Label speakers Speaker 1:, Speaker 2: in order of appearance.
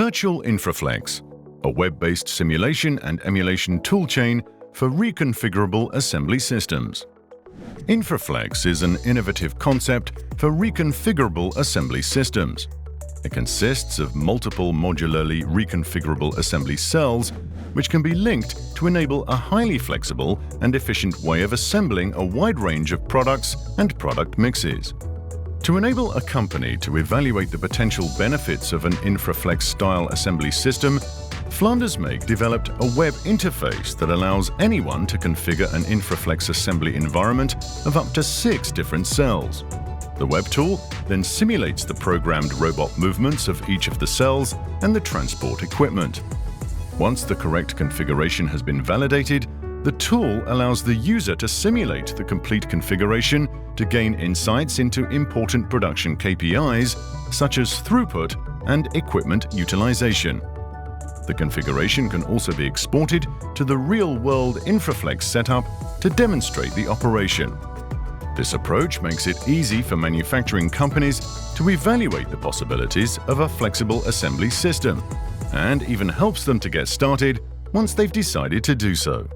Speaker 1: Virtual Infraflex, a web-based simulation and emulation toolchain for reconfigurable assembly systems. Infraflex is an innovative concept for reconfigurable assembly systems. It consists of multiple modularly reconfigurable assembly cells, which can be linked to enable a highly flexible and efficient way of assembling a wide range of products and product mixes. To enable a company to evaluate the potential benefits of an Infraflex-style assembly system, Flanders Make developed a web interface that allows anyone to configure an Infraflex assembly environment of up to 6 different cells. The web tool then simulates the programmed robot movements of each of the cells and the transport equipment. Once the correct configuration has been validated, the tool allows the user to simulate the complete configuration to gain insights into important production KPIs such as throughput and equipment utilization. The configuration can also be exported to the real-world Infraflex setup to demonstrate the operation. This approach makes it easy for manufacturing companies to evaluate the possibilities of a flexible assembly system, and even helps them to get started once they've decided to do so.